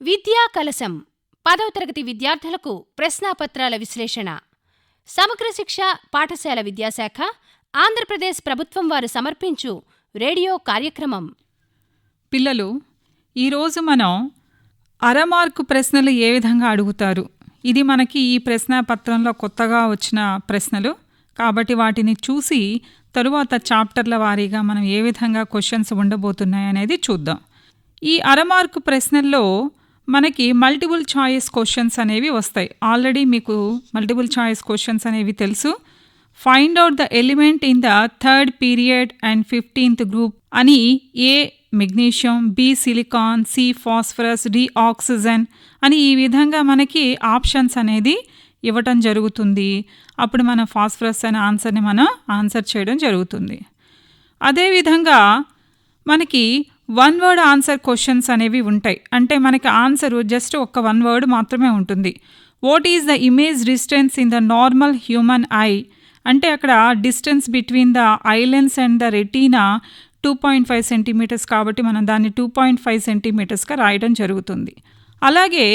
విద్యా కలశం 10వ తరగతి విద్యార్థులకు ప్రశ్నాపత్రాల విశ్లేషణ. సమగ్ర శిక్ష పాఠశాల విద్యాశాఖ, ఆంధ్రప్రదేశ్ ప్రభుత్వం వారు సమర్పించు రేడియో కార్యక్రమం. పిల్లలు, ఈరోజు మనం అరమార్కు ప్రశ్నలు ఏ విధంగా అడుగుతారు, ఇది మనకి ఈ ప్రశ్నాపత్రంలో కొత్తగా వచ్చిన ప్రశ్నలు కాబట్టి వాటిని చూసి తరువాత చాప్టర్ల వారీగా మనం ఏ విధంగా క్వశ్చన్స్ ఉండబోతున్నాయనేది చూద్దాం. ఈ అరమార్కు ప్రశ్నల్లో మనకి మల్టిపుల్ చాయిస్ క్వశ్చన్స్ అనేవి వస్తాయి. ఆల్రెడీ మీకు మల్టిపుల్ చాయిస్ క్వశ్చన్స్ అనేవి తెలుసు. Find out the element in the 3rd period and 15th group అని A magnesium, B silicon, C phosphorus, D oxygen అని ఈ విధంగా మనకి ఆప్షన్స్ అనేది ఇవ్వటం జరుగుతుంది. అప్పుడు మనం ఫాస్ఫరస్ అనే ఆన్సర్ని మనం ఆన్సర్ చేయడం జరుగుతుంది. అదేవిధంగా మనకి 1 word ఆన్సర్ క్వశ్చన్స్ అనేవి ఉంటాయి. అంటే మనకి ఆన్సరు జస్ట్ ఒక 1 word మాత్రమే ఉంటుంది. What is the image distance in the normal human I అంటే అక్కడ distance between the eye lens and the retina 2.5 centimeters కాబట్టి మనం దాన్ని 2.5 centimetersగా రాయడం జరుగుతుంది. అలాగే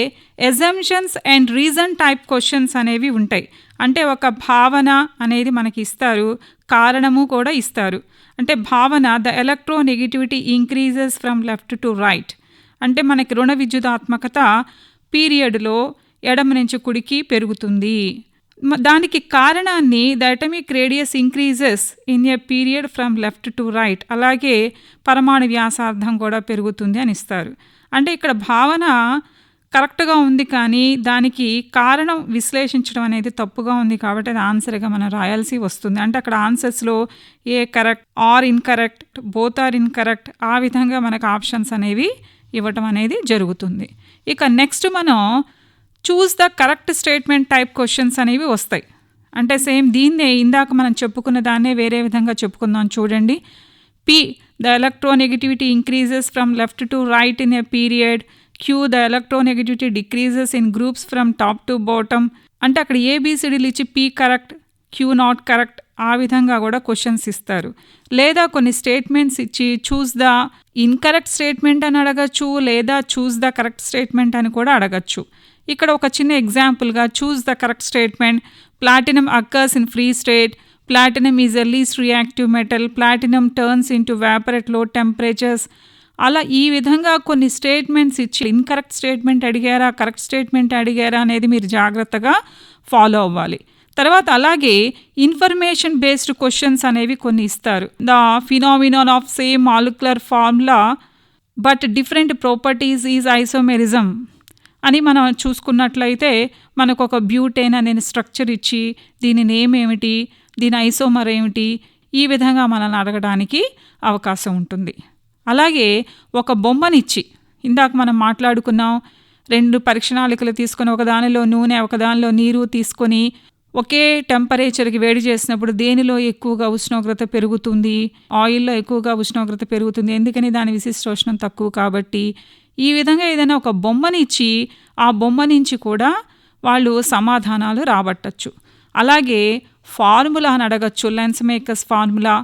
assumptions and reason type questions అనేవి ఉంటాయి. అంటే ఒక భావన అనేది మనకి ఇస్తారు, కారణము కూడా ఇస్తారు. అంటే భావన the electronegativity increases from left to right అంటే మనకి రుణ విద్యుదాత్మకత పీరియడ్లో ఎడమ నుంచి కుడికి పెరుగుతుంది. దానికి కారణాన్ని the atomic radius increases in a period from left to right అలాగే పరమాణు వ్యాసార్థం కూడా పెరుగుతుంది అని ఇస్తారు. అంటే ఇక్కడ భావన కరెక్ట్గా ఉంది కానీ దానికి కారణం విశ్లేషించడం అనేది తప్పుగా ఉంది కాబట్టి అది ఆన్సర్గా మనం రాయాల్సి వస్తుంది. అంటే అక్కడ ఆన్సర్స్లో A correct R incorrect, both are incorrect ఆ విధంగా మనకు ఆప్షన్స్ అనేవి ఇవ్వటం అనేది జరుగుతుంది. ఇక నెక్స్ట్ మనం చూస్ the correct statement type questions అనేవి వస్తాయి. అంటే సేమ్ దీన్నే ఇందాక మనం చెప్పుకున్న దాన్నే వేరే విధంగా చెప్పుకుందాం చూడండి. P the electronegativity increases from left to right in a period. Q the electronegativity decreases in groups from top to bottom అంటే అక్కడ ఏబిసిడీలు ఇచ్చి P correct, Q not correct ఆ విధంగా కూడా క్వశ్చన్స్ ఇస్తారు. లేదా కొన్ని స్టేట్మెంట్స్ ఇచ్చి చూస్ ద ఇన్కరెక్ట్ స్టేట్మెంట్ అని అడగచ్చు, లేదా చూస్ ద కరెక్ట్ స్టేట్మెంట్ అని కూడా అడగచ్చు. ఇక్కడ ఒక చిన్న ఎగ్జాంపుల్గా చూస్ the correct statement. Platinum occurs in free state, platinum is a least reactive metal, platinum turns into vapour at లో టెంపరేచర్స్ అలా ఈ విధంగా కొన్ని స్టేట్మెంట్స్ ఇచ్చి ఇన్కరెక్ట్ స్టేట్మెంట్ అడిగారా, కరెక్ట్ స్టేట్మెంట్ అడిగారా అనేది మీరు జాగ్రత్తగా ఫాలో అవ్వాలి. తర్వాత అలాగే ఇన్ఫర్మేషన్ బేస్డ్ క్వశ్చన్స్ అనేవి కొన్ని ఇస్తారు. The phenomenon of same molecular formula but different properties is isomerism అని మనం చూసుకున్నట్లయితే మనకు ఒక బ్యూటేన్ అనే స్ట్రక్చర్ ఇచ్చి దీని నేమ్ ఏమిటి, దీని ఐసోమర్ ఏమిటి ఈ విధంగా మనల్ని అడగడానికి అవకాశం ఉంటుంది. అలాగే ఒక బొమ్మనిచ్చి ఇందాక మనం మాట్లాడుకున్నాం 2 పరీక్షణాళికలు తీసుకొని ఒకదానిలో నూనె ఒకదానిలో నీరు తీసుకొని ఒకే టెంపరేచర్కి వేడి చేసినప్పుడు దేనిలో ఎక్కువగా ఉష్ణోగ్రత పెరుగుతుంది, ఆయిల్లో ఎక్కువగా ఉష్ణోగ్రత పెరుగుతుంది, ఎందుకని దాని విశిష్టోష్ణం తక్కువ కాబట్టి. ఈ విధంగా ఏదైనా ఒక బొమ్మనిచ్చి ఆ బొమ్మ నుంచి కూడా వాళ్ళు సమాధానాలు రాబట్టచ్చు. అలాగే ఫార్ములాని అడగచ్చు, లెన్స్ మేకర్స్ ఫార్ములా.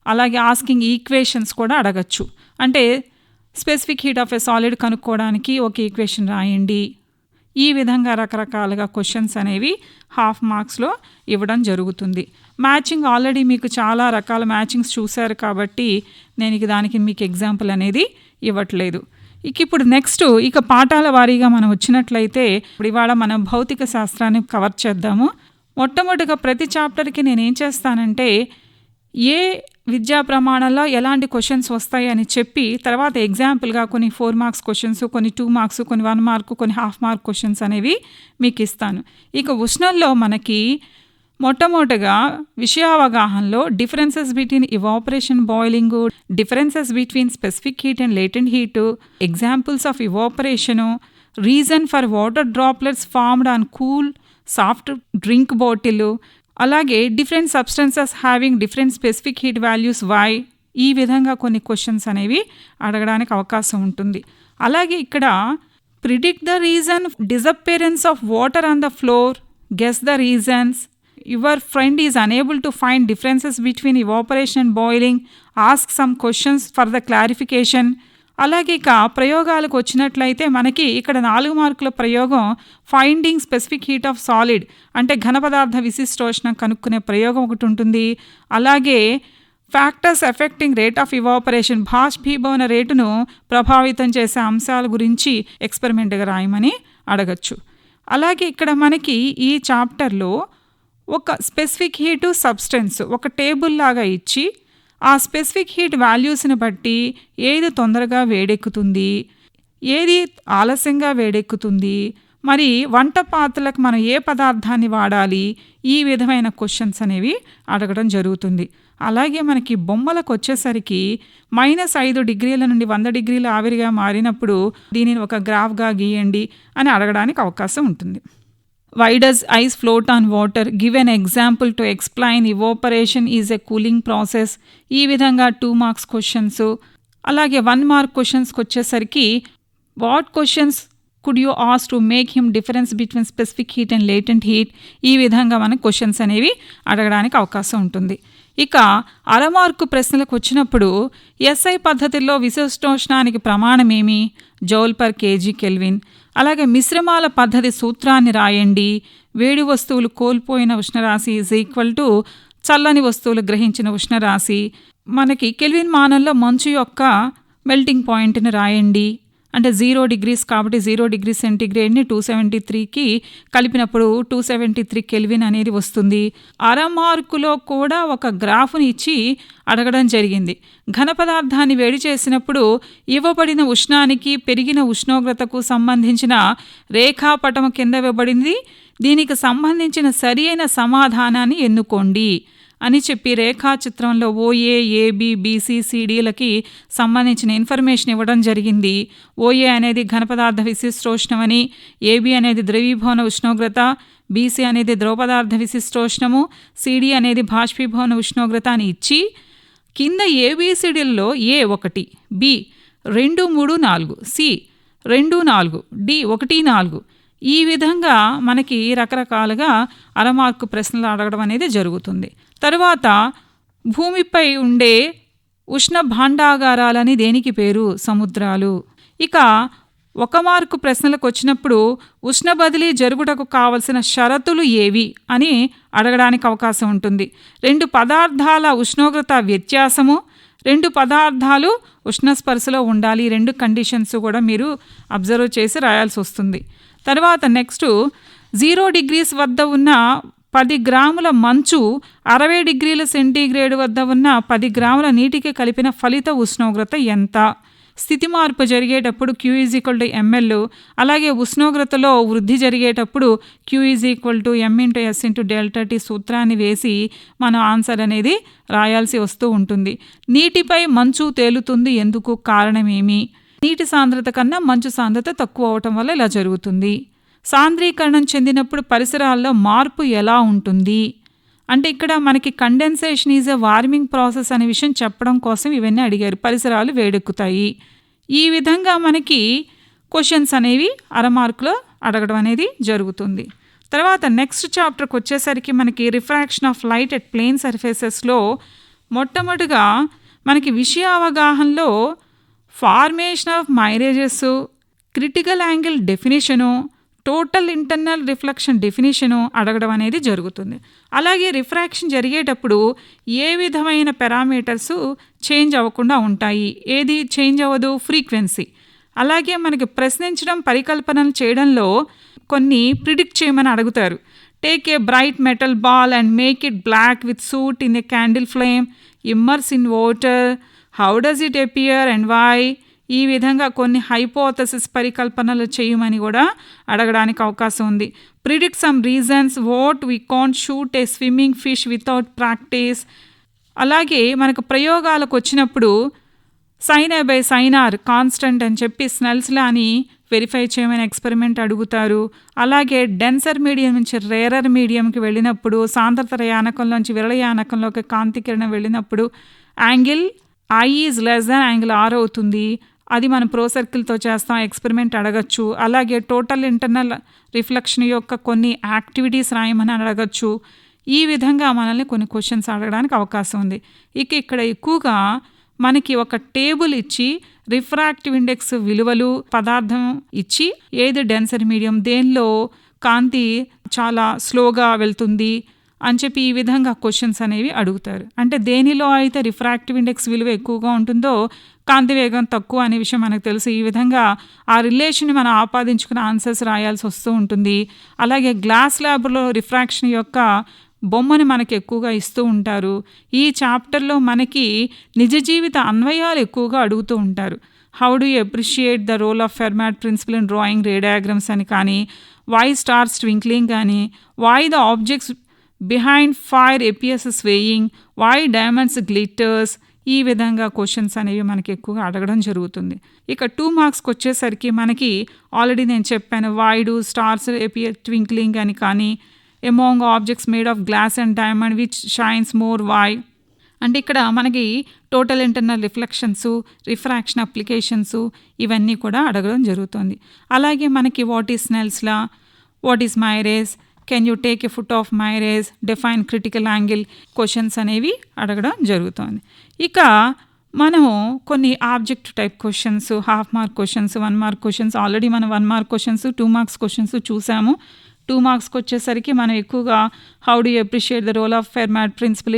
అలాగే ఆస్కింగ్ ఈక్వేషన్స్ కూడా అడగచ్చు. అంటే specific heat of a solid కనుక్కోవడానికి ఒక ఈక్వేషన్ రాయండి. ఈ విధంగా రకరకాలుగా క్వశ్చన్స్ అనేవి హాఫ్ మార్క్స్లో ఇవ్వడం జరుగుతుంది. మ్యాచింగ్ ఆల్రెడీ మీకు చాలా రకాల మ్యాచింగ్స్ చూశారు కాబట్టి నేను దానికి మీకు ఎగ్జాంపుల్ అనేది ఇవ్వట్లేదు. ఇప్పుడు నెక్స్ట్ పాఠాల వారీగా మనం వచ్చినట్లయితే ఇప్పుడు ఇవాళ మనం భౌతిక శాస్త్రాన్ని కవర్ చేద్దాము. మొట్టమొదటిగా ప్రతి చాప్టర్కి నేనేం చేస్తానంటే ఏ విద్యా ప్రమాణాల్లో ఎలాంటి క్వశ్చన్స్ వస్తాయి అని చెప్పి తర్వాత ఎగ్జాంపుల్గా కొన్ని 4 marks క్వశ్చన్స్, కొన్ని 2 marks, కొన్ని 1 mark, కొన్ని హాఫ్ మార్క్ క్వశ్చన్స్ అనేవి మీకు ఇస్తాను. ఉష్ణంలో మనకి మొట్టమొదటిగా విషయావగాహనలో differences between evaporation, boiling, differences between specific heat and latent heat, examples of evaporation, reason for water droplets formed on cool soft drink bottle, అలాగే different substances having different specific heat values why ఈ విధంగా కొన్ని questions అనేవి అడగడానికి అవకాశం ఉంటుంది. అలాగే ఇక్కడ predict the reason disappearance of water on the floor, guess the reasons, your friend is unable to find differences between evaporation and boiling, ask some questions for the clarification, అలాగే ఇక ప్రయోగాలకు వచ్చినట్లయితే మనకి ఇక్కడ 4 మార్కుల ప్రయోగం finding specific heat of solid అంటే ఘన పదార్థ విశిష్టోష్ణం కనుక్కునే ప్రయోగం ఒకటి ఉంటుంది. అలాగే factors affecting rate of evaporation బాష్పీభవన రేటును ప్రభావితం చేసే అంశాల గురించి ఎక్స్పెరిమెంట్గా రాయమని అడగచ్చు. అలాగే ఇక్కడ మనకి ఈ చాప్టర్లో ఒక స్పెసిఫిక్ హీటు సబ్స్టెన్స్ ఒక టేబుల్ లాగా ఇచ్చి ఆ స్పెసిఫిక్ హీట్ వాల్యూస్ని బట్టి ఏది తొందరగా వేడెక్కుతుంది, ఏది ఆలస్యంగా వేడెక్కుతుంది, మరి వంట పాత్రలకు మనం ఏ పదార్థాన్ని వాడాలి, ఈ విధమైన క్వశ్చన్స్ అనేవి అడగడం జరుగుతుంది. అలాగే మనకి బొమ్మలకు వచ్చేసరికి -5 డిగ్రీల నుండి 100 డిగ్రీల ఆవిరిగా మారినప్పుడు దీనిని ఒక గ్రాఫ్గా గీయండి అని అడగడానికి అవకాశం ఉంటుంది. Why does ice float on water? Give an example to explain evaporation is a cooling process. ఈ విధంగా 2 మార్క్స్ క్వశ్చన్స్. అలాగే 1 మార్క్ క్వశ్చన్స్కి వచ్చేసరికి what questions could you ask to make him difference between specific heat and latent heat, ఈ విధంగా మనకు questions అనేవి అడగడానికి అవకాశం ఉంటుంది. ఇక అరమార్కు ప్రశ్నలకు వచ్చినప్పుడు ఎస్ఐ పద్ధతిలో విశిష్టోష్ణానికి ప్రమాణమేమి, జౌల్ పర్ కేజీ కెల్విన్. అలాగే మిశ్రమాల పద్ధతి సూత్రాన్ని రాయండి. వేడి వస్తువులు కోల్పోయిన ఉష్ణరాశి ఈజ్ ఈక్వల్ టు చల్లని వస్తువులు గ్రహించిన ఉష్ణరాశి. మనకి కెల్విన్ మానంలో మంచు యొక్క మెల్టింగ్ పాయింట్ని రాయండి. అంటే 0 డిగ్రీస్ కాబట్టి 0 డిగ్రీ సెంటీగ్రేడ్ని 273కి కలిపినప్పుడు 273 కెల్విన్ అనేది వస్తుంది. అరమార్కులో కూడా ఒక గ్రాఫ్ని ఇచ్చి అడగడం జరిగింది. ఘన పదార్థాన్ని వేడి చేసినప్పుడు ఇవ్వబడిన ఉష్ణానికి పెరిగిన ఉష్ణోగ్రతకు సంబంధించిన రేఖాపటం కింద ఇవ్వబడింది. దీనికి సంబంధించిన సరి అయిన సమాధానాన్ని ఎన్నుకోండి అని చెప్పి రేఖాచిత్రంలో ఓఏ, ఏబి, బీసీ, సిడీలకి సంబంధించిన ఇన్ఫర్మేషన్ ఇవ్వడం జరిగింది. ఓఏ అనేది ఘనపదార్థ విశిష్టోష్ణమని, ఏబి అనేది ద్రవీభవన ఉష్ణోగ్రత, బీసీ అనేది ద్రవపదార్థ విశిష్టోష్ణము, సిడి అనేది బాష్పీభవన ఉష్ణోగ్రత అని ఇచ్చి కింద ఏబిసిడీల్లో ఏ 1, బి 2, 3, 4, సి 2, 4, డి 1, 4 ఈ విధంగా మనకి రకరకాలుగా అరమార్కు ప్రశ్నలు అడగడం అనేది జరుగుతుంది. తరువాత భూమిపై ఉండే ఉష్ణ భాండాగారాలని దేనికి పేరు, సముద్రాలు. ఇక 1 మార్కు ప్రశ్నలకు వచ్చినప్పుడు ఉష్ణ బదిలీ జరుగుటకు కావలసిన షరతులు ఏవి అని అడగడానికి అవకాశం ఉంటుంది. 2 పదార్థాల ఉష్ణోగ్రత వ్యత్యాసము, 2 పదార్థాలు ఉష్ణస్పర్శలో ఉండాలి. 2 కండిషన్స్ కూడా మీరు అబ్జర్వ్ చేసి రాయాల్సి వస్తుంది. తర్వాత నెక్స్ట్ 0 డిగ్రీస్ వద్ద ఉన్న 10 గ్రాముల మంచు 60 డిగ్రీల సెంటీగ్రేడ్ వద్ద ఉన్న 10 గ్రాముల నీటికి కలిపిన ఫలిత ఉష్ణోగ్రత ఎంత. స్థితి మార్పు జరిగేటప్పుడు Q = ml, అలాగే ఉష్ణోగ్రతలో వృద్ధి జరిగేటప్పుడు Q = m × S × ΔT సూత్రాన్ని వేసి మనం ఆన్సర్ అనేది రాయాల్సి వస్తూ ఉంటుంది. నీటిపై మంచు తేలుతుంది ఎందుకు, కారణమేమి. నీటి సాంద్రత కన్నా మంచు సాంద్రత తక్కువ అవటం వల్ల ఇలా జరుగుతుంది. సాంద్రీకరణం చెందినప్పుడు పరిసరాల్లో మార్పు ఎలా ఉంటుంది అంటే ఇక్కడ మనకి condensation is a warming process అనే విషయం చెప్పడం కోసం ఇవన్నీ అడిగారు. పరిసరాలు వేడెక్కుతాయి. ఈ విధంగా మనకి క్వశ్చన్స్ అనేవి అరమార్కులో అడగడం అనేది జరుగుతుంది. తర్వాత నెక్స్ట్ చాప్టర్కి వచ్చేసరికి మనకి refraction of light at plane సర్ఫేసెస్లో మొట్టమొదటిగా మనకి విషయ అవగాహనలో formation of mirages, critical angle definition, total internal reflection definition అడగడం అనేది జరుగుతుంది. అలాగే రిఫ్రాక్షన్ జరిగేటప్పుడు ఏ విధమైన పారామీటర్స్ చేంజ్ అవ్వకుండా ఉంటాయి, ఏది చేంజ్ అవ్వదు, ఫ్రీక్వెన్సీ. అలాగే మనకి ప్రశ్నించడం, పరికల్పనలు చేయడంలో కొన్ని ప్రిడిక్ట్ చేయమని అడుగుతారు. Take a bright metal ball and make it black with soot in a candle flame, immerse in water, how does it appear and why. ఈ విధంగా కొన్ని హైపోథసిస్ పరికల్పనలు చేయమని కూడా అడగడానికి అవకాశం ఉంది. Predict some reasons what we can't shoot A swimming fish without practice. అలాగే మనకు ప్రయోగాలకు వచ్చినప్పుడు sin/sin/r కాన్స్టెంట్ అని చెప్పి స్నెల్స్ లా అని వెరిఫై చేయమని ఎక్స్పెరిమెంట్ అడుగుతారు. అలాగే డెన్సర్ మీడియం నుంచి రేరర్ మీడియంకి వెళ్ళినప్పుడు, సాంద్రత యానకంలోంచి విరళ యానకంలోకి కాంతి కిరణం వెళ్ళినప్పుడు angle I is less than angle R అవుతుంది. అది మనం ప్రో సర్కిల్తో చేస్తాం, ఎక్స్పెరిమెంట్ అడగచ్చు. అలాగే టోటల్ ఇంటర్నల్ రిఫ్లెక్షన్ యొక్క కొన్ని యాక్టివిటీస్ రాయమని అడగచ్చు. ఈ విధంగా మనల్ని కొన్ని క్వశ్చన్స్ అడగడానికి అవకాశం ఉంది. ఇక్కడ ఎక్కువగా మనకి ఒక టేబుల్ ఇచ్చి రిఫ్రాక్టివ్ ఇండెక్స్ విలువలు పదార్థం ఇచ్చి ఏది డెన్సర్ మీడియం, దేనిలో కాంతి చాలా స్లోగా వెళ్తుంది అని చెప్పి ఈ విధంగా క్వశ్చన్స్ అనేవి అడుగుతారు. అంటే దేనిలో అయితే రిఫ్రాక్టివ్ ఇండెక్స్ విలువ ఎక్కువగా ఉంటుందో కాంతి వేగం తక్కువ అనే విషయం మనకు తెలుసు. ఈ విధంగా ఆ రిలేషన్ని మనం ఆపాదించుకుని ఆన్సర్స్ రాయాల్సి వస్తూ ఉంటుంది. అలాగే గ్లాస్ ల్యాబ్లో రిఫ్రాక్షన్ యొక్క బొమ్మని మనకి ఎక్కువగా ఇస్తూ ఉంటారు. ఈ చాప్టర్లో మనకి నిజ జీవిత అన్వయాలు ఎక్కువగా అడుగుతూ ఉంటారు. How do you appreciate the role of Fermat principle in drawing ray diagrams అని కానీ, వై స్టార్స్ ట్వింక్లింగ్ కానీ, why the objects behind fire appears swaying, why diamonds glitters, ఈ విధంగా క్వశ్చన్స్ అనేవి మనకి ఎక్కువగా అడగడం జరుగుతుంది. ఇక 2 మార్క్స్కి వచ్చేసరికి మనకి ఆల్రెడీ నేను చెప్పాను, why do stars appear twinkling అని కానీ, among objects made of glass and diamond which shines more why. అంటే ఇక్కడ మనకి total internal reflections, refraction applications ఇవన్నీ కూడా అడగడం జరుగుతుంది. అలాగే మనకి what is Snell's law, what is mirages, can you take a photo of mirages, define critical angle questions అనేవి అడగడం జరుగుతుంది. ఇక మనము కొన్ని object type questions, half mark questions, 1 mark questions, already మనం 1 మార్క్ క్వశ్చన్స్, 2 మార్క్స్ క్వశ్చన్స్ చూసాము. 2 మార్క్స్కి వచ్చేసరికి మనం ఎక్కువగా how do you appreciate the role of Fermat principle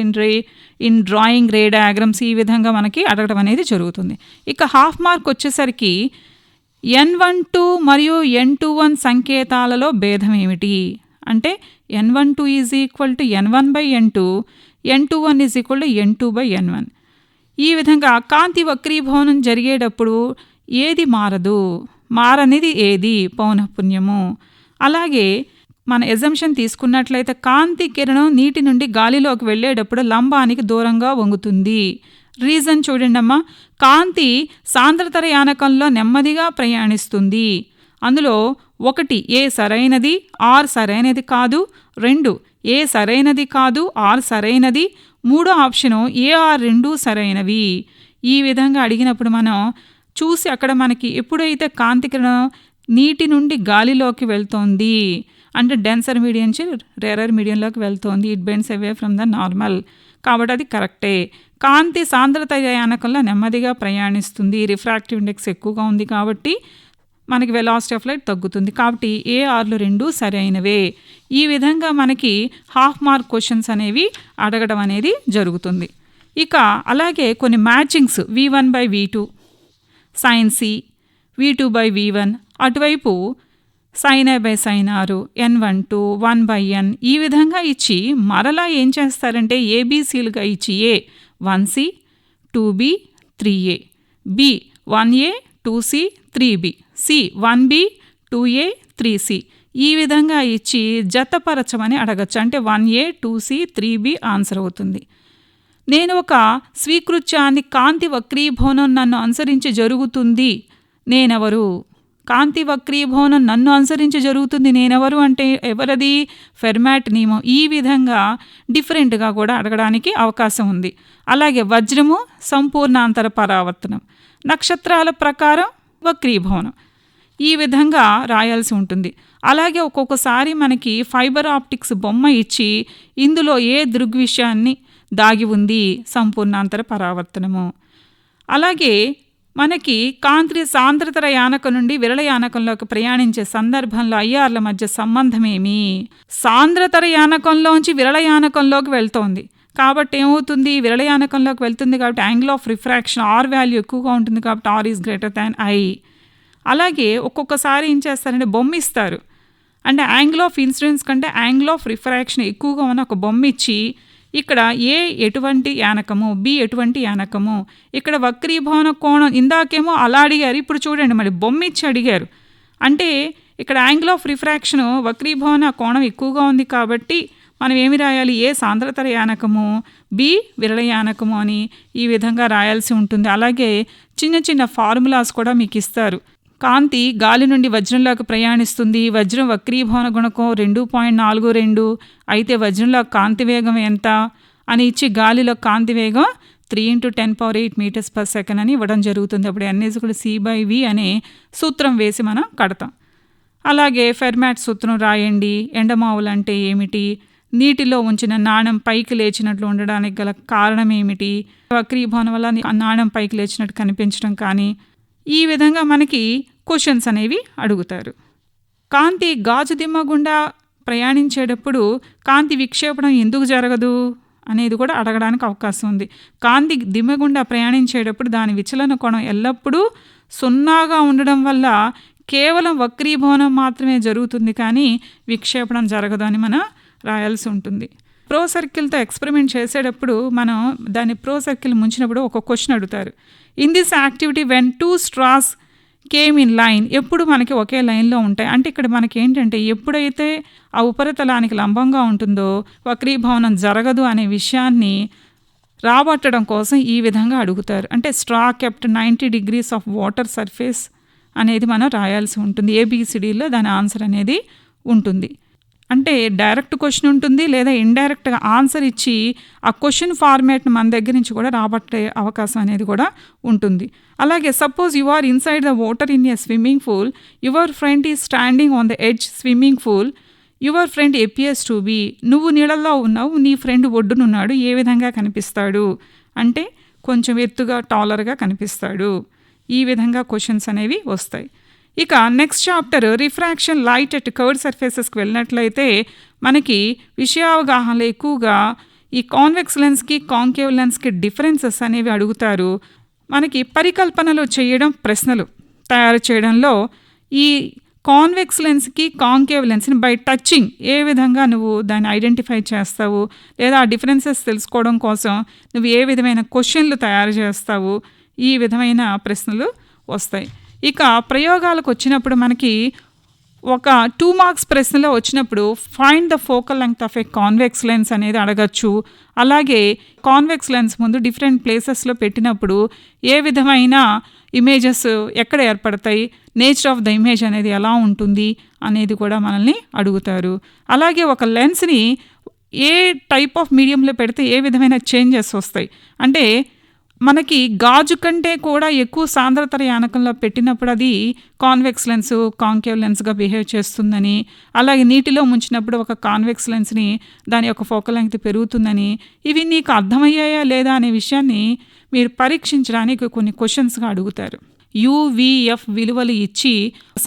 in drawing ray diagrams, ఈ విధంగా మనకి అడగడం అనేది జరుగుతుంది. ఇక హాఫ్ మార్క్ వచ్చేసరికి N12 మరియు N21 సంకేతాలలో భేదం ఏమిటి అంటే N12 is equal to N1/N2, N21 is equal to N2/N1. ఈ విధంగా కాంతి వక్రీభవనం జరిగేటప్పుడు ఏది మారదు, మారనిది ఏది పౌనఃపున్యము. అలాగే మన ఎజంప్షన్ తీసుకున్నట్లయితే కాంతి కిరణం నీటి నుండి గాలిలోకి వెళ్ళేటప్పుడు లంబానికి దూరంగా వంగుతుంది. రీజన్ చూడండమ్మా, కాంతి సాంద్రతర యానకంలో నెమ్మదిగా ప్రయాణిస్తుంది. అందులో 1 ఏ సరైనది, ఆర్ సరైనది కాదు, 2 ఏ సరైనది కాదు, ఆర్ సరైనది, 3 ఆప్షను ఏ ఆర్ 2 సరైనవి. ఈ విధంగా అడిగినప్పుడు మనం చూసి అక్కడ మనకి ఎప్పుడైతే కాంతి కిరణం నీటి నుండి గాలిలోకి వెళ్తోంది అంటే డెన్సర్ మీడియం నుంచి రేరర్ మీడియంలోకి వెళ్తోంది, it bends away from the normal, కాబట్టి అది కరెక్టే. కాంతి సాంద్రత యానకంలో నెమ్మదిగా ప్రయాణిస్తుంది, రిఫ్రాక్టివ్ ఇండెక్స్ ఎక్కువగా ఉంది కాబట్టి మనకి వెలాసిటీ ఆఫ్ లైట్ తగ్గుతుంది, కాబట్టి ఏ ఆర్లు 2 సరైనవే. ఈ విధంగా మనకి హాఫ్ మార్క్ క్వశ్చన్స్ అనేవి అడగడం అనేది జరుగుతుంది. ఇక అలాగే కొన్ని matchings V1/V2, sin C, V2/V1, అటువైపు sin A/sin R, N12, 1/N, ఈ విధంగా ఇచ్చి మరలా ఏం చేస్తారంటే ABCలుగా ఇచ్చి A 1C, 2B, 3A, B 1A, 2C, 3B, C 1B, 2A, 3C, ఈ విధంగా ఇచ్చి జతపరచమని అడగచ్చు. అంటే 1A, 2C, 3B ఆన్సర్ అవుతుంది. నేను ఒక స్వీకృత్యాన్ని కాంతి వక్రీభవనం నన్ను అనుసరించి జరుగుతుంది, నేనెవరు? కాంతి వక్రీభవనం నన్ను అనుసరించి జరుగుతుంది, నేనెవరు అంటే ఎవరది? ఫెర్మాట్ నియమం. ఈ విధంగా డిఫరెంట్గా కూడా అడగడానికి అవకాశం ఉంది. అలాగే వజ్రము సంపూర్ణాంతర పరావర్తనం, నక్షత్రాల ప్రకారం వక్రీభవనం, ఈ విధంగా రాయాల్సి ఉంటుంది. అలాగే ఒక్కొక్కసారి మనకి ఫైబర్ ఆప్టిక్స్ బొమ్మ ఇచ్చి ఇందులో ఏ దృగ్విషయాన్ని దాగి ఉంది, సంపూర్ణాంతర పరావర్తనము. అలాగే మనకి కాంతి సాంద్రతర యానకం నుండి విరళ యానకంలోకి ప్రయాణించే సందర్భంలో ఐఆర్ల మధ్య సంబంధమేమి? సాంద్రతర యానకంలోంచి విరళ యానకంలోకి వెళ్తోంది కాబట్టి ఏమవుతుంది? విరళ యానకంలోకి వెళ్తుంది కాబట్టి angle of refraction R value ఎక్కువగా ఉంటుంది కాబట్టి R is greater than I. అలాగే ఒక్కొక్కసారి ఏం చేస్తారంటే బొమ్మ ఇస్తారు, అంటే యాంగిల్ ఆఫ్ ఇన్సిడెన్స్ కంటే యాంగిల్ ఆఫ్ రిఫ్రాక్షన్ ఎక్కువగా ఉన్న ఒక బొమ్మ ఇచ్చి ఇక్కడ ఏ ఎటువంటి యానకము, బి ఎటువంటి యానకము, ఇక్కడ వక్రీభవన కోణం ఇందాకేమో అలా అడిగారు, ఇప్పుడు చూడండి మళ్ళీ బొమ్మ ఇచ్చి అడిగారు. అంటే ఇక్కడ యాంగిల్ ఆఫ్ రిఫ్రాక్షన్ వక్రీభవన కోణం ఎక్కువగా ఉంది కాబట్టి మనం ఏమి రాయాలి? ఏ సాంద్రతర యానకము, బి విరళ యానకము అని ఈ విధంగా రాయాల్సి ఉంటుంది. అలాగే చిన్న చిన్న ఫార్ములాస్ కూడా మీకు ఇస్తారు. కాంతి గాలి నుండి వజ్రంలోకి ప్రయాణిస్తుంది, వజ్రం వక్రీభవన గుణకం 2.42, అయితే వజ్రంలో కాంతి వేగం ఎంత అని ఇచ్చి గాలిలో కాంతి వేగం 3 × 10⁸ మీటర్స్ పర్ సెకండ్ అని ఇవ్వడం జరుగుతుంది. అప్పుడు N=C/V అనే సూత్రం వేసి మనం కడతాం. అలాగే ఫెర్మాట్ సూత్రం రాయండి, ఎండమావులు అంటే ఏమిటి, నీటిలో ఉంచిన నాణెం పైకి లేచినట్లు ఉండడానికి గల కారణం ఏమిటి, వక్రీభవనం వల్ల నాణెం పైకి లేచినట్టు కనిపించడం కానీ, ఈ విధంగా మనకి క్వశ్చన్స్ అనేవి అడుగుతారు. కాంతి గాజు దిమ్మ గుండా ప్రయాణించేటప్పుడు కాంతి విక్షేపణం ఎందుకు జరగదు అనేది కూడా అడగడానికి అవకాశం ఉంది. కాంతి దిమ్మ గుండా ప్రయాణించేటప్పుడు దాని విచలన కోణం ఎల్లప్పుడూ 0గా ఉండడం వల్ల కేవలం వక్రీభవనం మాత్రమే జరుగుతుంది, కానీ విక్షేపణం జరగదు అని మనం రాయాల్సి ఉంటుంది. ప్రో సర్కిల్తో ఎక్స్పెరిమెంట్ చేసేటప్పుడు మనం దాన్ని ప్రో సర్కిల్ ముంచినప్పుడు ఒక క్వశ్చన్ అడుగుతారు. In this activity when 2 straws came in line, ఎప్పుడు మనకి ఒకే లైన్లో ఉంటాయి. అంటే ఇక్కడ మనకి ఏంటంటే ఎప్పుడైతే ఆ ఉపరితలానికి లంబంగా ఉంటుందో వక్రీభవనం జరగదు అనే విషయాన్ని రాబట్టడం కోసం ఈ విధంగా అడుగుతారు. అంటే straw kept 90 degrees of water surface అనేది మనం రాయాల్సి ఉంటుంది. ABCDలో దాని ఆన్సర్ అనేది ఉంటుంది. అంటే డైరెక్ట్ క్వశ్చన్ ఉంటుంది, లేదా ఇండైరెక్ట్గా ఆన్సర్ ఇచ్చి ఆ క్వశ్చన్ ఫార్మాట్ని మన దగ్గర నుంచి కూడా రాబట్టే అవకాశం అనేది కూడా ఉంటుంది. అలాగే suppose you are inside the water in a swimming pool, your friend is standing on the edge swimming pool, your friend appears to be, నువ్వు నీళ్ళల్లో ఉన్నావు, నీ ఫ్రెండ్ ఒడ్డునున్నాడు, ఏ విధంగా కనిపిస్తాడు అంటే కొంచెం ఎత్తుగా టాలర్గా కనిపిస్తాడు. ఈ విధంగా క్వశ్చన్స్ అనేవి వస్తాయి. ఇక next chapter refraction light at curved సర్ఫేసెస్కి వెళ్ళినట్లయితే మనకి విషయావగాహనలో ఎక్కువగా ఈ కాన్వెక్స్ లెన్స్కి కాంకేవ్ లెన్స్కి డిఫరెన్సెస్ అనేవి అడుగుతారు. మనకి పరికల్పనలు చేయడం, ప్రశ్నలు తయారు చేయడంలో ఈ కాన్వెక్స్ లెన్స్కి కాంకేవ్ లెన్స్ని బై టచింగ్ ఏ విధంగా నువ్వు దాన్ని ఐడెంటిఫై చేస్తావు, లేదా ఆ డిఫరెన్సెస్ తెలుసుకోవడం కోసం నువ్వు ఏ విధమైన క్వశ్చన్లు తయారు చేస్తావు, ఈ విధమైన ప్రశ్నలు వస్తాయి. ఇక ప్రయోగాలకు వచ్చినప్పుడు మనకి ఒక 2 marks ప్రశ్నలో వచ్చినప్పుడు find the focal length of A convex lens అనేది అడగచ్చు. అలాగే కాన్వెక్స్ లెన్స్ ముందు డిఫరెంట్ ప్లేసెస్లో పెట్టినప్పుడు ఏ విధమైన ఇమేజెస్ ఎక్కడ ఏర్పడతాయి, నేచర్ ఆఫ్ ద ఇమేజ్ అనేది ఎలా ఉంటుంది అనేది కూడా మనల్ని అడుగుతారు. అలాగే ఒక లెన్స్ని ఏ టైప్ ఆఫ్ మీడియంలో పెడితే ఏ విధమైన చేంజెస్ వస్తాయి, అంటే మనకి గాజు కంటే కూడా ఎక్కువ సాంద్రత యానకంలో పెట్టినప్పుడు అది కాన్వెక్స్ లెన్స్ కాంకేవ్ లెన్స్గా బిహేవ్ చేస్తుందని, అలాగే నీటిలో ముంచినప్పుడు ఒక కాన్వెక్స్ లెన్స్ని దాని యొక్క ఫోకల్ లెంగ్త్ పెరుగుతుందని, ఇవి నీకు అర్థమయ్యాయా లేదా అనే విషయాన్ని మీరు పరీక్షించడానికి కొన్ని క్వశ్చన్స్గా అడుగుతారు. UVF విలువలు ఇచ్చి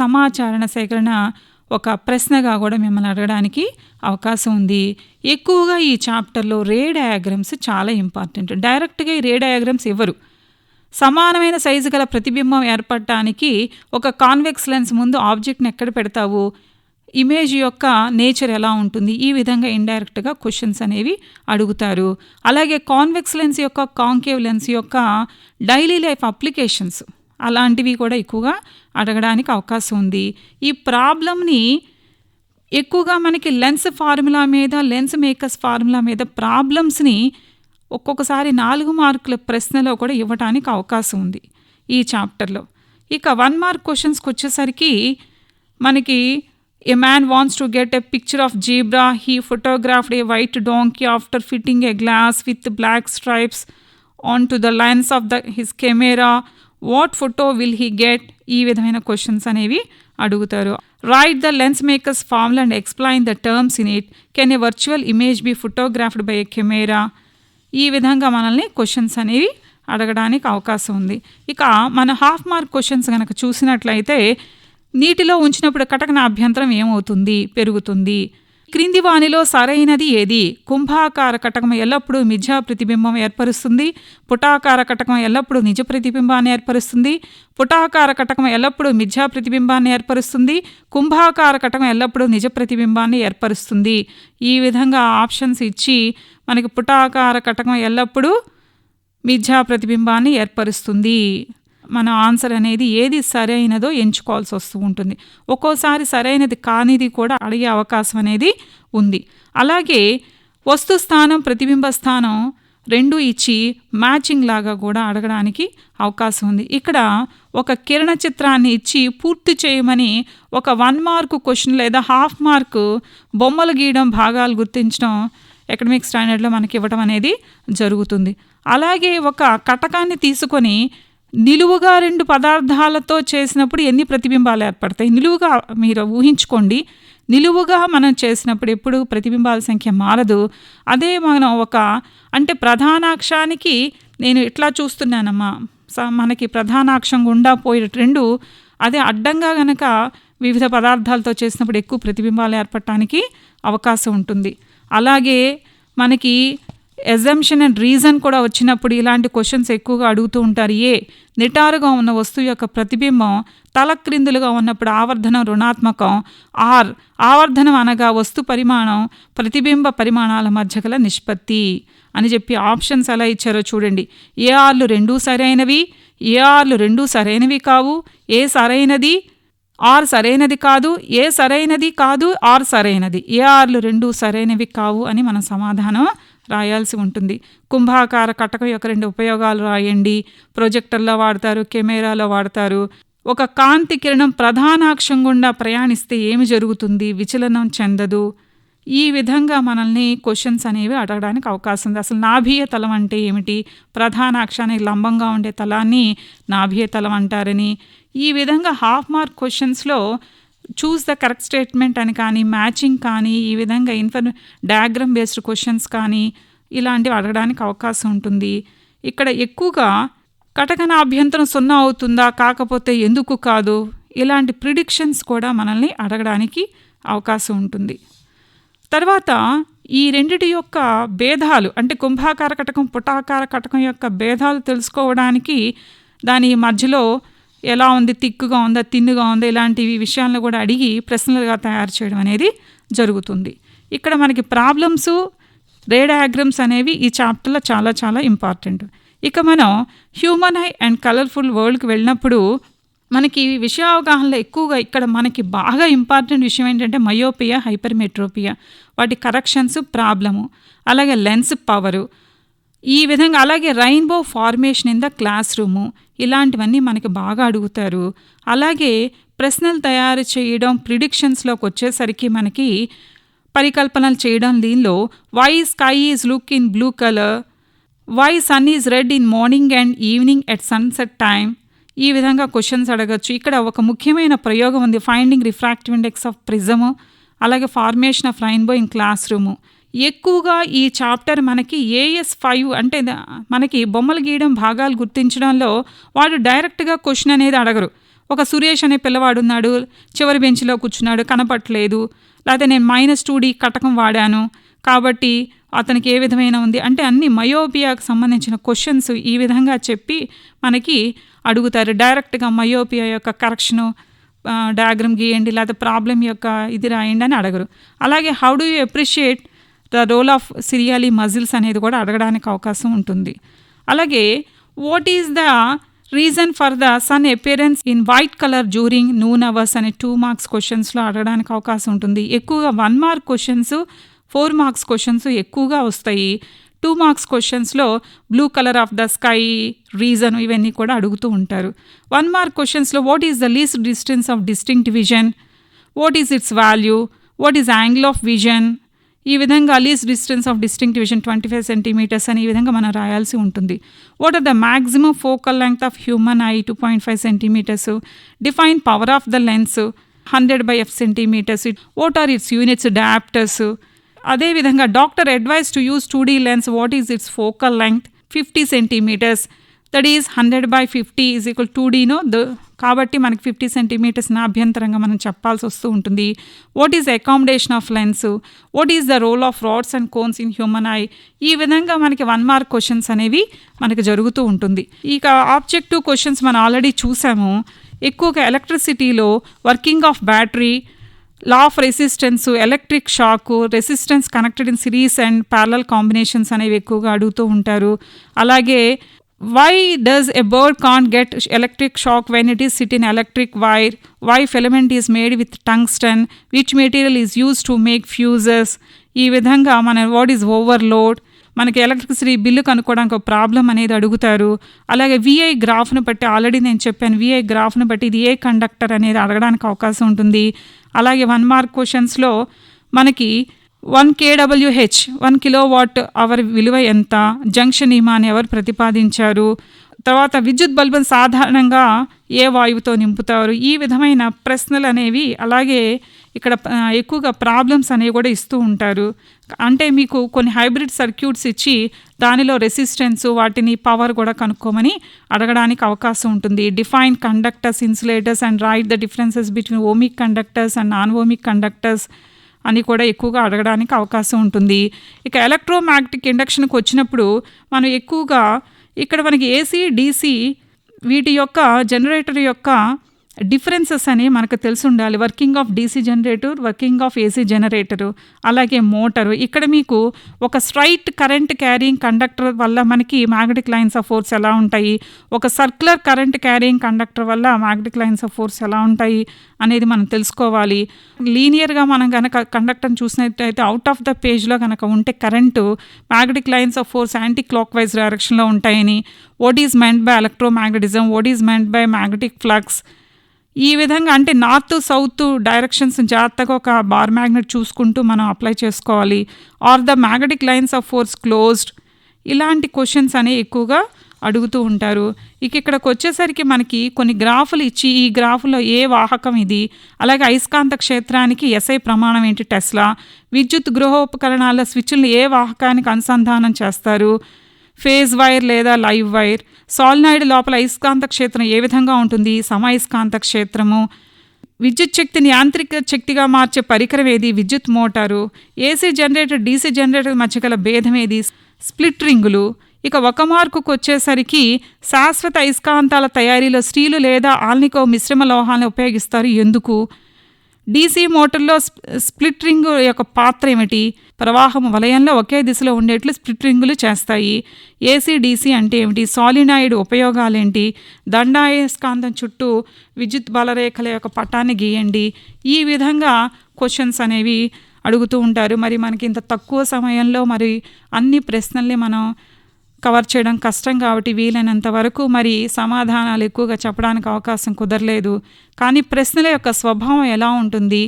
సమాచారణ సేకరణ ఒక ప్రశ్నగా కూడా మిమ్మల్ని అడగడానికి అవకాశం ఉంది. ఎక్కువగా ఈ చాప్టర్లో రే డయాగ్రమ్స్ చాలా ఇంపార్టెంట్. డైరెక్ట్గా ఈ రే డయాగ్రమ్స్ ఇవ్వరు. సమానమైన సైజు గల ప్రతిబింబం ఏర్పడటానికి ఒక కాన్వెక్స్ లెన్స్ ముందు ఆబ్జెక్ట్ని ఎక్కడ పెడతావు, ఇమేజ్ యొక్క నేచర్ ఎలా ఉంటుంది, ఈ విధంగా ఇండైరెక్ట్గా క్వశ్చన్స్ అనేవి అడుగుతారు. అలాగే కాన్వెక్స్ లెన్స్ యొక్క కాంకేవ్ లెన్స్ యొక్క డైలీ లైఫ్ అప్లికేషన్స్ అలాంటివి కూడా ఎక్కువగా అడగడానికి అవకాశం ఉంది. ఈ ప్రాబ్లమ్ని ఎక్కువగా మనకి లెన్స్ ఫార్ములా మీద, లెన్స్ మేకర్స్ ఫార్ములా మీద ప్రాబ్లమ్స్ని ఒక్కొక్కసారి 4 మార్కుల ప్రశ్నలో కూడా ఇవ్వడానికి అవకాశం ఉంది ఈ చాప్టర్లో. ఇక 1 mark క్వశ్చన్స్కి వచ్చేసరికి మనకి a man wants to get a picture of zebra, he photographed a white donkey after fitting a glass with black stripes on to the lens of his camera, what photo will he get, ఈ విధమైన questions అనేవి అడుగుతారు. Write the lens maker's formula and explain the terms in it, can a virtual image be photographed by a camera, ఈ విధంగా మనల్ని questions అనేవి అడగడానికి అవకాశం ఉంది. ఇక మన 1/2 mark క్వశ్చన్స్ కనుక చూసినట్లయితే నీటిలో ఉంచినప్పుడు కటకన అభ్యంతరం ఏమవుతుంది, పెరుగుతుంది. క్రింది వానిలో సరైనది ఏది, కుంభాకార కటకం ఎల్లప్పుడూ మిథ్యా ప్రతిబింబం ఏర్పరుస్తుంది, పుటాకార కటకం ఎల్లప్పుడూ నిజ ప్రతిబింబాన్ని ఏర్పరుస్తుంది, పుటాకార కటకం ఎల్లప్పుడూ మిథ్యా ప్రతిబింబాన్ని ఏర్పరుస్తుంది, కుంభాకార కటకం ఎల్లప్పుడూ నిజ ప్రతిబింబాన్ని ఏర్పరుస్తుంది. ఈ విధంగా ఆప్షన్స్ ఇచ్చి మనకి పుటాకార కటకం ఎల్లప్పుడూ మిథ్యా ప్రతిబింబాన్ని ఏర్పరుస్తుంది, మన ఆన్సర్ అనేది ఏది సరైనదో ఎంచుకోవాల్సి వస్తూ ఉంటుంది. ఒక్కోసారి సరైనది కానిది కూడా అడిగే అవకాశం అనేది ఉంది. అలాగే వస్తు స్థానం, ప్రతిబింబ స్థానం రెండు ఇచ్చి మ్యాచింగ్ లాగా కూడా అడగడానికి అవకాశం ఉంది. ఇక్కడ ఒక కిరణ చిత్రాన్ని ఇచ్చి పూర్తి చేయమని ఒక 1 mark క్వశ్చన్ లేదా 1/2 mark బొమ్మలు గీయడం, భాగాలు గుర్తించడం ఎకడమిక్ స్టాండర్డ్లో మనకి ఇవ్వడం అనేది జరుగుతుంది. అలాగే ఒక కటకాన్ని తీసుకొని నిలువుగా 2 పదార్థాలతో చేసినప్పుడు ఎన్ని ప్రతిబింబాలు ఏర్పడతాయి, నిలువుగా మీరు ఊహించుకోండి, నిలువుగా మనం చేసినప్పుడు ఎప్పుడు ప్రతిబింబాల సంఖ్య మారదు. అదే మనం అంటే ప్రధానాక్షానికి నేను ఇట్లా చూస్తున్నానమ్మా, మనకి ప్రధానాక్షం గుండా పోయే 2 అదే అడ్డంగా గనక వివిధ పదార్థాలతో చేసినప్పుడు ఎక్కువ ప్రతిబింబాలు ఏర్పడటానికి అవకాశం ఉంటుంది. అలాగే మనకి ఎజంప్షన్ అండ్ రీజన్ కూడా వచ్చినప్పుడు ఇలాంటి క్వశ్చన్స్ ఎక్కువగా అడుగుతూ ఉంటారు. నిటారుగా ఉన్న వస్తువు యొక్క ప్రతిబింబం తలక్రిందులుగా ఉన్నప్పుడు ఆవర్ధనం రుణాత్మకం. ఆవర్ధనం అనగా వస్తు పరిమాణం ప్రతిబింబ పరిమాణాల మధ్య గల నిష్పత్తి అని చెప్పి ఆప్షన్స్ ఎలా ఇచ్చారో చూడండి. ఏఆర్లు 2 సరైనవి, ఏఆర్లు 2 సరైనవి కావు, ఏ సరైనది, ఆర్ సరైనది కాదు, ఏ సరైనది కాదు, ఆర్ సరైనది, ఏఆర్లు 2 సరైనవి కావు అని మనం సమాధానం రాయాల్సి ఉంటుంది. కుంభాకార కటకం యొక్క 2 ఉపయోగాలు రాయండి. ప్రొజెక్టర్లో వాడతారు, కెమెరాలో వాడతారు. ఒక కాంతి కిరణం ప్రధానాక్షం గుండా ప్రయాణిస్తే ఏమి జరుగుతుంది? విచలనం చెందదు. ఈ విధంగా మనల్ని క్వశ్చన్స్ అనేవి అడగడానికి అవకాశం ఉంది. అసలు నాభీయ తలం అంటే ఏమిటి? ప్రధానాక్షానికి లంబంగా ఉండే తలాన్ని నాభీయ తలం అంటారని. ఈ విధంగా హాఫ్ మార్క్ క్వశ్చన్స్లో చూస్ ద కరెక్ట్ స్టేట్మెంట్ అని కానీ, మ్యాచింగ్ కానీ, ఈ విధంగా డయాగ్రామ్ బేస్డ్ క్వశ్చన్స్ కానీ ఇలాంటివి అడగడానికి అవకాశం ఉంటుంది. ఇక్కడ ఎక్కువగా కటకన అభ్యంతరం 0 అవుతుందా, కాకపోతే ఎందుకు కాదు, ఇలాంటి ప్రిడిక్షన్స్ కూడా మనల్ని అడగడానికి అవకాశం ఉంటుంది. తర్వాత ఈ రెండిటి యొక్క భేదాలు అంటే కుంభాకార కటకం, పుటాకార కటకం యొక్క భేదాలు తెలుసుకోవడానికి దాని మధ్యలో ఎలా ఉంది, తిక్కుగా ఉందా, తిన్నుగా ఉందా, ఇలాంటి విషయాలను కూడా అడిగి ప్రశ్నలుగా తయారు చేయడం అనేది జరుగుతుంది. ఇక్కడ మనకి ప్రాబ్లమ్స్, రే డయాగ్రమ్స్ అనేవి ఈ చాప్టర్లో చాలా చాలా ఇంపార్టెంట్. ఇక మనం హ్యూమన్ ఐ అండ్ కలర్ఫుల్ వరల్డ్కి వెళ్ళినప్పుడు మనకి విషయావగాహనలో ఎక్కువగా ఇక్కడ మనకి బాగా ఇంపార్టెంట్ విషయం ఏంటంటే మయోపియా, హైపర్మెట్రోపియా, వాటి కరెక్షన్స్, ప్రాబ్లము, అలాగే లెన్స్ పవరు, ఈ విధంగా అలాగే rainbow formation in the class room, ఇలాంటివన్నీ మనకి బాగా అడుగుతారు. అలాగే ప్రశ్నలు తయారు చేయడం, ప్రిడిక్షన్స్లోకి వచ్చేసరికి మనకి పరికల్పనలు చేయడం, దీనిలో why sky is look in blue colour, why sun is red in morning and evening at sunset time, ఈ విధంగా క్వశ్చన్స్ అడగచ్చు. ఇక్కడ ఒక ముఖ్యమైన ప్రయోగం ఉంది, finding refractive index of prism, అలాగే formation of rainbow in class room. ఎక్కువగా ఈ చాప్టర్ మనకి AS5 అంటే మనకి బొమ్మలు గీయడం, భాగాలు గుర్తించడంలో వాడు డైరెక్ట్గా క్వశ్చన్ అనేది అడగరు. ఒక సురేష్ అనే పిల్లవాడు ఉన్నాడు, చివరి బెంచ్లో కూర్చున్నాడు, కనపట్లేదు, లేకపోతే నేను -2D కటకం వాడాను కాబట్టి అతనికి ఏ విధమైన ఉంది అంటే అన్ని మయోపియాకు సంబంధించిన క్వశ్చన్స్ ఈ విధంగా చెప్పి మనకి అడుగుతారు. డైరెక్ట్గా మయోపియా యొక్క కరెక్షను డయాగ్రామ్ గీయండి, లేకపోతే ప్రాబ్లం యొక్క ఇది రాయండి అని అడగరు. అలాగే how do you appreciate the role of ciliary muscles అనేది కూడా అడగడానికి అవకాశం ఉంటుంది. అలాగే what is the reason for the sun appearance in white colour during noon hours అనే 2 మార్క్స్ క్వశ్చన్స్లో అడగడానికి అవకాశం ఉంటుంది. ఎక్కువగా 1 మార్క్ క్వశ్చన్స్, 4 మార్క్స్ క్వశ్చన్స్ ఎక్కువగా వస్తాయి. 2 మార్క్స్ క్వశ్చన్స్లో blue colour of the sky, reason, ఇవన్నీ కూడా అడుగుతూ ఉంటారు. 1 మార్క్ క్వశ్చన్స్లో what is the least distance of distinct vision, what is its value, what is angle of vision, ఈ విధంగా least distance of distinct vision 25 centimetres అని ఈ విధంగా మనం రాయాల్సి ఉంటుంది. What are the maximum focal length of human eye 2.5 centimetres, define power of the lens 100/f centimetres, what are its units, dioptres. అదేవిధంగా doctor advise to use 2D lens, what is its focal length 50 centimetres, that is 100/50 is equal 2D కాబట్టి మనకి 50 centimetres నా అభ్యంతరంగా మనం చెప్పాల్సి వస్తూ ఉంటుంది. What is accommodation of lens, what is the role of rods and cones in human eye. ఈ విధంగా మనకి 1 మార్క్ క్వశ్చన్స్ అనేవి మనకి జరుగుతూ ఉంటుంది. ఇక ఆబ్జెక్టివ్ క్వశ్చన్స్ మనం ఆల్రెడీ చూసాము. ఎక్కువగా ఎలక్ట్రిసిటీలో working of battery, law of resistance, electric shock, resistance connected in series and parallel combinations అనేవి ఎక్కువగా అడుగుతూ ఉంటారు. అలాగే why does a bird can't get electric shock when it is sit in electric wire, why filament is made with tungsten, which material is used to make fuses. ఈ విధంగా మన what is overload, మనకి electricity bill కనుక్కోవడానికి ఒక problem అనేది అడుగుతారు. అలాగే VI గ్రాఫ్ను బట్టి ఆల్రెడీ నేను చెప్పాను, VI గ్రాఫ్ను బట్టి ఇది ఏ కండక్టర్ అనేది అడగడానికి అవకాశం ఉంటుంది. అలాగే 1 మార్క్ క్వశ్చన్స్లో మనకి 1 kWh 1 కిలోవాట్ అవర్ విలువ ఎంత, జంక్షన్ నియమాన్ని ఎవరు ప్రతిపాదించారు, తర్వాత విద్యుత్ బల్బును సాధారణంగా ఏ వాయువుతో నింపుతారు, ఈ విధమైన ప్రశ్నలు అనేవి. అలాగే ఇక్కడ ఎక్కువగా ప్రాబ్లమ్స్ అనేవి కూడా ఇస్తూ ఉంటారు. అంటే మీకు కొన్ని హైబ్రిడ్ సర్క్యూట్స్ ఇచ్చి దానిలో రెసిస్టెన్స్, వాటిని పవర్ కూడా కనుక్కోమని అడగడానికి అవకాశం ఉంటుంది. Define conductors, insulators and right the differences between ohmic conductors and non ohmic conductors అని కూడా ఎక్కువగా అడగడానికి అవకాశం ఉంటుంది. ఇక ఎలక్ట్రోమాగ్నెటిక్ ఇండక్షన్కి వచ్చినప్పుడు మనం ఎక్కువగా ఇక్కడ మనకి ఏసీ, డీసీ వీటి యొక్క జనరేటర్ యొక్క డిఫరెన్సెస్ అని మనకు తెలిసి ఉండాలి. Working of DC generator, working of AC generator, అలాగే మోటారు. ఇక్కడ మీకు ఒక స్ట్రైట్ కరెంట్ క్యారింగ్ కండక్టర్ వల్ల మనకి మ్యాగ్నెటిక్ లైన్స్ ఆఫ్ ఫోర్స్ ఎలా ఉంటాయి, ఒక సర్క్యులర్ కరెంట్ క్యారింగ్ కండక్టర్ వల్ల మ్యాగ్నెటిక్ లైన్స్ ఆఫ్ ఫోర్స్ ఎలా ఉంటాయి అనేది మనం తెలుసుకోవాలి. లీనియర్గా మనం కనుక కండక్టర్ని చూసినట్టయితే అవుట్ ఆఫ్ ద పేజ్లో కనుక ఉంటే current magnetic lines of force anti clock wise డైరెక్షన్లో ఉంటాయని, what is meant by electromagnetism, what is meant by magnetic flux, ఈ విధంగా అంటే నార్త్ సౌత్ డైరెక్షన్స్ జాగ్రత్తగా ఒక బార్ మ్యాగ్నెట్ చూసుకుంటూ మనం అప్లై చేసుకోవాలి. Are the magnetic lines of force closed, ఇలాంటి క్వశ్చన్స్ అనేవి ఎక్కువగా అడుగుతూ ఉంటారు. ఇక్కడికి వచ్చేసరికి మనకి కొన్ని గ్రాఫులు ఇచ్చి ఈ గ్రాఫులో ఏ వాహకం ఇది, అలాగే అయస్కాంత క్షేత్రానికి ఎస్ఐ ప్రమాణం ఏంటి టెస్లా, విద్యుత్ గృహోపకరణాల స్విచ్లను ఏ వాహకానికి అనుసంధానం చేస్తారు, ఫేజ్ వైర్ లేదా లైవ్ వైర్, సాలినాయిడ్ లోపల అయస్కాంత క్షేత్రం ఏ విధంగా ఉంటుంది, సమయస్కాంత క్షేత్రము, విద్యుత్ శక్తిని యాంత్రిక శక్తిగా మార్చే పరికరం ఏది, విద్యుత్ motor, AC generator DC generator మధ్య గల భేదం ఏది, స్ప్లిట్ రింగులు. ఇక ఒక మార్కుకు వచ్చేసరికి శాశ్వత అయస్కాంతాల తయారీలో స్టీలు లేదా ఆల్నికో మిశ్రమ లోహాలను ఉపయోగిస్తారు ఎందుకు, డీసీ మోటార్లో స్ప్లిట్ రింగు యొక్క పాత్ర ఏమిటి, ప్రవాహం వలయంలో ఒకే దిశలో ఉండేట్లు స్ప్లిట్ రింగులు చేస్తాయి, ఏసీ డీసీ అంటే ఏమిటి, సాలినాయిడ్ ఉపయోగాలేంటి, దండాయస్కాంతం చుట్టూ విద్యుత్ బలరేఖల యొక్క పటాన్ని గీయండి. ఈ విధంగా క్వశ్చన్స్ అనేవి అడుగుతూ ఉంటారు. మరి మనకి ఇంత తక్కువ సమయంలో మరి అన్ని ప్రశ్నల్ని మనం కవర్ చేయడం కష్టం కాబట్టి వీలైనంత వరకు మరి సమాధానాలు ఎక్కువగా చెప్పడానికి అవకాశం కుదరలేదు. కానీ ప్రశ్నల యొక్క స్వభావం ఎలా ఉంటుంది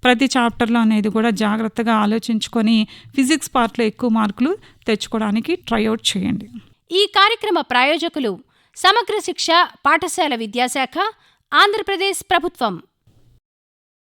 ప్రతి చాప్టర్లో అనేది కూడా జాగ్రత్తగా ఆలోచించుకొని ఫిజిక్స్ పార్ట్లో ఎక్కువ మార్కులు తెచ్చుకోవడానికి ట్రైఅవుట్ చేయండి. ఈ కార్యక్రమ ప్రాయోజకులు సమగ్ర శిక్ష పాఠశాల విద్యాశాఖ, ఆంధ్రప్రదేశ్ ప్రభుత్వం.